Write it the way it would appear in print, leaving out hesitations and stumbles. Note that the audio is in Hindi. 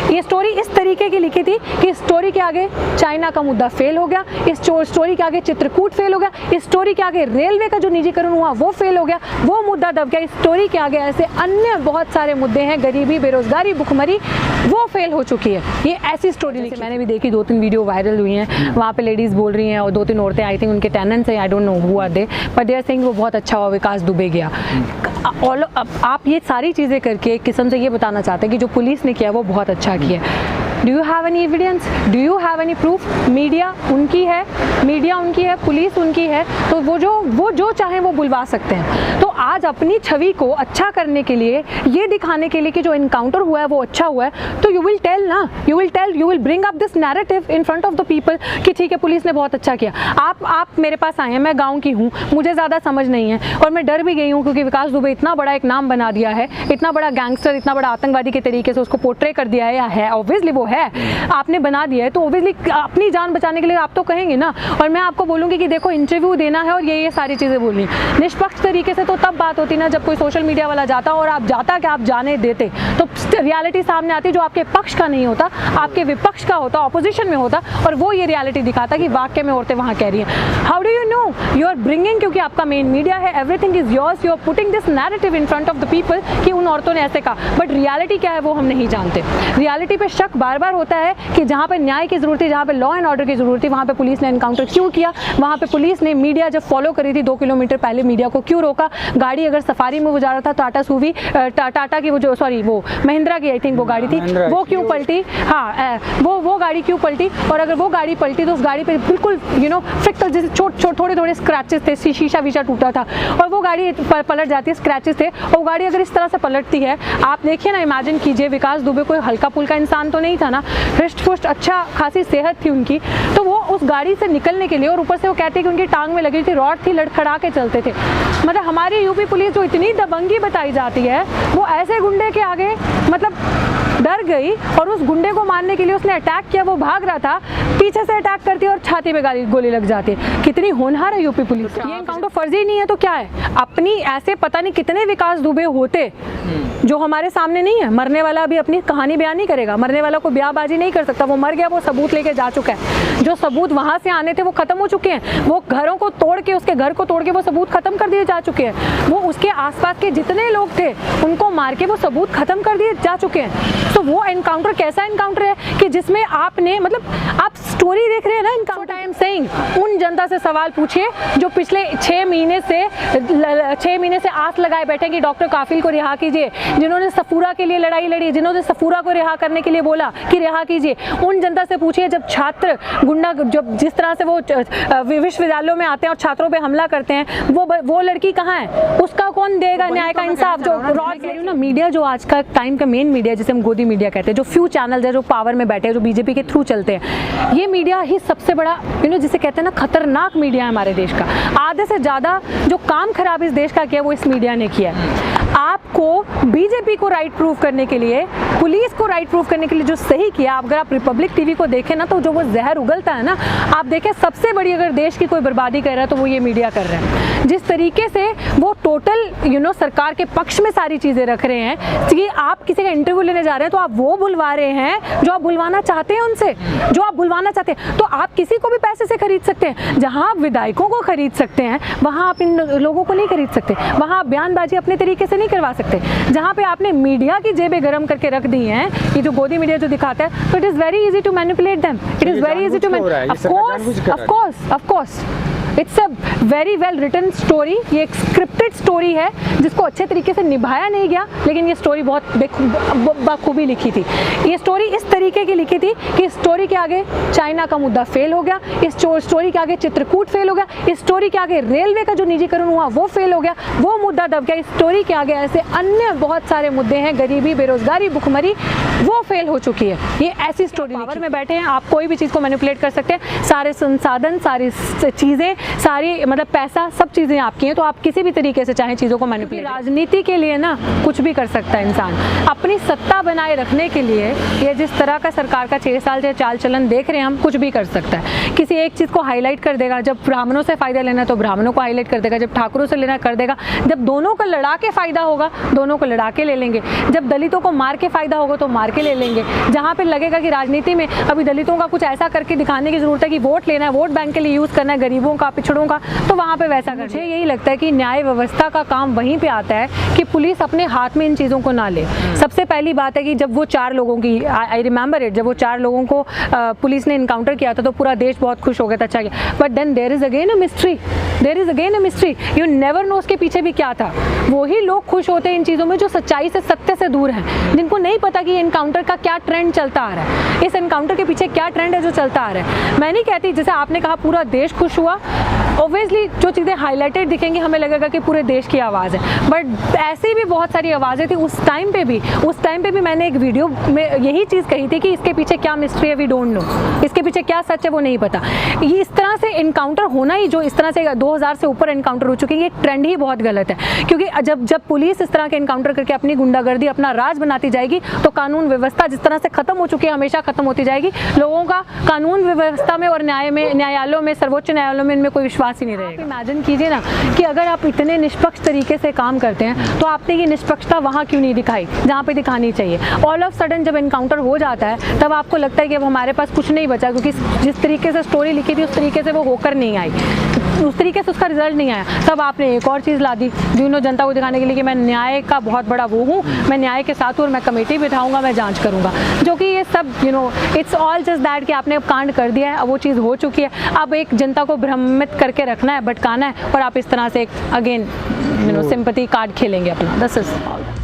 ये स्टोरी इस तरीके की लिखी थी कि स्टोरी के आगे चाइना का मुद्दा फेल हो गया, इस स्टोरी के आगे चित्रकूट फेल हो गया, इस स्टोरी के आगे रेलवे का जो निजीकरण हुआ वो फेल हो गया, वो मुद्दा दब गया। इस स्टोरी के आगे ऐसे अन्य बहुत सारे मुद्दे हैं, गरीबी, बेरोजगारी, भुखमरी, वो फेल हो चुकी है। ये ऐसी स्टोरी लिखी। मैंने भी देखी, 2-3 वीडियो वायरल हुई हैं, वहाँ पे लेडीज बोल रही हैं और 2-3 औरतें, आई थिंक उनके टेनेंट्स हैं, I don't know who are they, but they are saying वो बहुत अच्छा हुआ, विकास दुबे गया। और आप ये सारी चीज़ें करके एक किस्म से ये बताना चाहते हैं कि जो पुलिस ने किया वो बहुत अच्छा किया। Do you have any evidence? Do you have any proof? Media उनकी है, पुलिस उनकी है, तो वो जो चाहें वो बुलवा सकते हैं। तो आज अपनी छवि को अच्छा करने के लिए, ये दिखाने के लिए कि जो इनकाउंटर हुआ है वो अच्छा हुआ है, तो यू विल टेल ना, you will bring up this narrative in front of the people कि ठीक है पुलिस ने बहुत अच्छा किया। आप मेरे पास आए हैं, मैं गाँव की हूँ, मुझे ज़्यादा समझ नहीं है और मैं डर भी गई हूँ क्योंकि विकास दुबे इतना बड़ा एक नाम बना दिया है, इतना बड़ा गैंगस्टर, इतना बड़ा आतंकवादी के तरीके से उसको पोर्ट्रे कर दिया है, ऑब्वियसली वो है, आपने बना दिया है, तो ऑब्वियसली अपनी जान बचाने के लिए आप तो कहेंगे ना। और मैं आपको बोलूँगी कि देखो इंटरव्यू देना है और ये सारी चीज़ें बोलनी है निष्पक्ष तरीके से, तो तब बात होती ना जब कोई सोशल मीडिया वाला जाता और आप जाता कि आप जाने देते, तो रियलिटी सामने आती जो आपके पक्ष का नहीं होता, आपके विपक्ष का होता, ऑपोजिशन में होता, और वो ये रियलिटी दिखाता कि वाकई में औरतें वहाँ कह रही हैं। How do you know? You are bringing, क्योंकि आपका मेन मीडिया है, everything is yours, you are putting this narrative in front of the people कि उन औरतों ने ऐसे कहा, बट रियलिटी क्या है वो हम नहीं जानते। रियलिटी पे शक बार बार होता है कि जहाँ पे न्याय की जरूरत थी, जहाँ पे लॉ एंड ऑर्डर की जरूरत थी, वहाँ पे पुलिस ने एनकाउंटर क्यों किया, वहाँ पे पुलिस ने मीडिया जब फॉलो करी थी 2 किलोमीटर पहले मीडिया को क्यों रोका, गाड़ी अगर सफारी में वो जा रहा था, टाटा की वो महिंद्रा की आई थिंक वो गाड़ी थी, वो क्यों पलटी, हाँ वो गाड़ी क्यों पलटी, और अगर वो गाड़ी पलटी तो उस गाड़ी पे बिल्कुल फ्रिक्शनल जैसे थोड़े स्क्रैचेस थे, शीशा वीशा टूटा था, और वो गाड़ी पलट जाती है, स्क्रैचेस थे, और वो गाड़ी अगर इस तरह से पलटती है, आप देखिए ना, इमेजिन कीजिए, विकास दुबे कोई हल्का फुल्का इंसान तो नहीं था ना, हृष्ट पुष्ट अच्छा खासी सेहत थी उनकी, तो वो उस गाड़ी से निकलने के लिए, और ऊपर से वो कहते हैं कि उनकी टांग में लगी थी रॉड थी, लड़खड़ा के चलते थे। मतलब हमारी यूपी पुलिस जो इतनी दबंगी बताई जाती है, वो ऐसे गुंडे के आगे मतलब डर गई, और उस गुंडे को मारने के लिए उसने अटैक किया, वो भाग रहा था, पीछे से अटैक करती है और छाती पे गोली लग जाती है। कितनी होनहार है यूपी पुलिस। ये एनकाउंटर फर्जी नहीं है तो क्या है? अपनी ऐसे पता नहीं कितने विकास दुबे होते जो हमारे सामने नहीं है। मरने वाला भी अपनी कहानी बयान नहीं करेगा, मरने वाला को ब्याहबाजी नहीं कर सकता, वो मर गया, वो सबूत लेके जा चुका है, जो सबूत वहां से आने थे वो खत्म हो चुके हैं, वो घरों को तोड़ के, उसके घर को तोड़ के वो सबूत खत्म कर दिए जा चुके हैं, वो उसके आसपास के जितने लोग थे उनको मार के वो सबूत खत्म कर दिए जा चुके हैं। तो वो एनकाउंटर कैसा एनकाउंटर है कि जिसमें आपने मतलब आप स्टोरी देख रहे हैं ना एनकाउंटर, आई एम सेइंग, उन जनता से सवाल पूछिए जो पिछले 6 महीने से आस लगाए बैठे कि डॉक्टर काफिल को रिहा कीजिए, जिन्होंने सफूरा के लिए लड़ाई लड़ी, जिन्होंने सफूरा को रिहा करने के लिए बोला कि रिहा कीजिए, उन जनता से पूछिए जब छात्र गुंडा जब जिस तरह से वो विश्वविद्यालयों में आते हैं और छात्रों पे हमला करते हैं, वो लड़की कहाँ है, उसका कौन देगा न्याय का इंसाफ? जो ना मीडिया जो आज का टाइम का मेन मीडिया जिसे हम गोदी मीडिया कहते हैं, जो फ्यू चैनल है जो पावर में बैठे हैं, जो बीजेपी के थ्रू चलते हैं, ये मीडिया ही सबसे बड़ा जिसे कहते हैं ना खतरनाक मीडिया है हमारे देश का। आधे से ज्यादा जो काम खराब इस देश का किया वो इस मीडिया ने किया है। आपको बीजेपी को राइट प्रूव करने के लिए, पुलिस को राइट प्रूव करने के लिए जो सही किया, अगर आप रिपब्लिक टीवी को देखें ना, तो जो वो जहर उगलता है ना, आप देखें सबसे बड़ी अगर देश की कोई बर्बादी कर रहा है तो वो ये मीडिया कर रहा है। जिस तरीके से वो टोटल सरकार के पक्ष में सारी चीजें रख रहे हैं कि आप किसी का इंटरव्यू लेने जा रहे हैं तो आप वो बुलवा रहे हैं जो आप बुलवाना चाहते हैं उनसे, जो आप बुलवाना चाहते हैं। तो आप किसी को भी पैसे से खरीद सकते हैं, जहां आप विधायकों को खरीद सकते हैं वहां आप इन लोगों को नहीं खरीद सकते, वहां आप बयानबाजी अपने तरीके से नहीं करवा सकते। जहां पे आपने मीडिया की जेबें गरम करके रख दी हैं, ये जो गोदी मीडिया जो दिखाता है, तो it is very easy to manipulate them, it is very easy to of course it's a very well written story. ये एक स्क्रिप्टेड स्टोरी है जिसको अच्छे तरीके से निभाया नहीं गया, लेकिन ये स्टोरी बहुत बखूबी लिखी थी। ये स्टोरी इस तरीके की लिखी थी कि स्टोरी के आगे चाइना का मुद्दा फेल हो गया, इस स्टोरी के आगे चित्रकूट फेल हो गया, इस स्टोरी के आगे रेलवे का जो निजीकरण हुआ वो फेल हो गया, वो मुद्दा दब गया। इस स्टोरी के आगे ऐसे अन्य बहुत सारे मुद्दे हैं, गरीबी, बेरोजगारी, भुखमरी, वो फेल हो चुकी है। ये ऐसी स्टोरी, पावर में बैठे हैं, आप कोई भी चीज़ को मैनिपुलेट कर सकते हैं, सारे संसाधन, सारी चीज़ें सारी मतलब पैसा सब चीज़ें आपकी हैं, तो आप किसी भी तरीके से चाहे चीज़ों को मैनिपुलेट। राजनीति के लिए ना कुछ भी कर सकता है इंसान, अपनी सत्ता बनाए रखने के लिए ये जिस तरह का सरकार का 6 साल से चाल चलन देख रहे हैं हम, कुछ भी कर सकता है। किसी एक चीज़ को हाईलाइट कर देगा, जब ब्राह्मणों से फ़ायदा लेना है तो ब्राह्मणों को हाईलाइट कर देगा, जब ठाकुरों से लेना कर देगा, जब दोनों को लड़ा के फ़ायदा होगा दोनों को लड़ा के ले लेंगे, जब दलितों को मार के फ़ायदा होगा तो मार के ले लेंगे, जहाँ पे लगेगा कि राजनीति में अभी दलितों का कुछ ऐसा करके दिखाने की ज़रूरत है कि वोट लेना है, वोट बैंक के लिए यूज़ करना है गरीबों का, पिछड़ों का, तो वहाँ पे वैसा मुझे यही लगता है कि न्याय व्यवस्था का काम वहीं पे आता है कि पुलिस अपने हाथ में इन चीज़ों को ना ले। सबसे पहली बात है कि जब वो 4 लोगों की, आई रिमेंबर इट, जब वो 4 लोगों को पुलिस ने इनकाउंटर किया था तो पूरा देश बहुत खुश हो गया था, अच्छा गया, but then there is again a mystery, you never know उसके पीछे भी क्या था। वही लोग खुश होते हैं इन चीज़ों में जो सच्चाई से, सत्य से दूर हैं, जिनको नहीं पता कि एनकाउंटर का क्या ट्रेंड चलता आ रहा है, इस एनकाउंटर के पीछे क्या ट्रेंड है जो चलता आ रहा है। मैं नहीं कहती, जैसे आपने कहा पूरा देश खुश हुआ, ऑब्वियसली जो चीज़ें हाईलाइटेड दिखेंगी हमें लगेगा कि पूरे देश की आवाज़ है, बट ऐसी भी बहुत सारी आवाज़ें थी उस टाइम पे भी मैंने एक वीडियो में यही चीज़ कही थी कि इसके पीछे क्या मिस्ट्री है वी डोंट नो, इसके पीछे क्या सच है वो नहीं पता। ये इस तरह से एनकाउंटर होना ही, जो इस तरह से 2000 से ऊपर एनकाउंटर हो चुके हैं, ये ट्रेंड ही बहुत गलत है, क्योंकि जब पुलिस इस तरह के एनकाउंटर करके अपनी गुंडागर्दी, अपना राज बनाती जाएगी तो कानून व्यवस्था जिस तरह से खत्म हो चुकी है हमेशा खत्म होती जाएगी। लोगों का कानून व्यवस्था में और न्यायालयों में, सर्वोच्च न्यायालयों में इनमें कोई विश्वास ही नहीं रहेगा। इमेजिन कीजिए ना कि अगर आप इतने निष्पक्ष तरीके से काम करते हैं तो आपने ये निष्पक्षता वहाँ क्यों नहीं दिखाई जहाँ पे दिखानी चाहिए। ऑल ऑफ सडन जब एनकाउंटर हो जाता है तब आपको लगता है कि अब हमारे पास कुछ नहीं बचा, क्योंकि जिस तरीके से स्टोरी लिखी थी उस तरीके से वो होकर नहीं आई, उस तरीके से उसका रिजल्ट नहीं आया। तब आपने एक और चीज़ ला दी जनता को दिखाने के लिए कि मैं न्याय का बहुत बड़ा वो हूँ, मैं न्याय के साथ हूँ और मैं कमेटी बिठाऊंगा, मैं जांच करूंगा, जो कि ये सब इट्स ऑल जस्ट दैट कि आपने अब कांड कर दिया है, अब वो चीज़ हो चुकी है, अब एक जनता को भ्रमित करके रखना है, भटकाना है, और आप इस तरह से एक अगेन सिंपैथी कार्ड खेलेंगे अपना। This is all.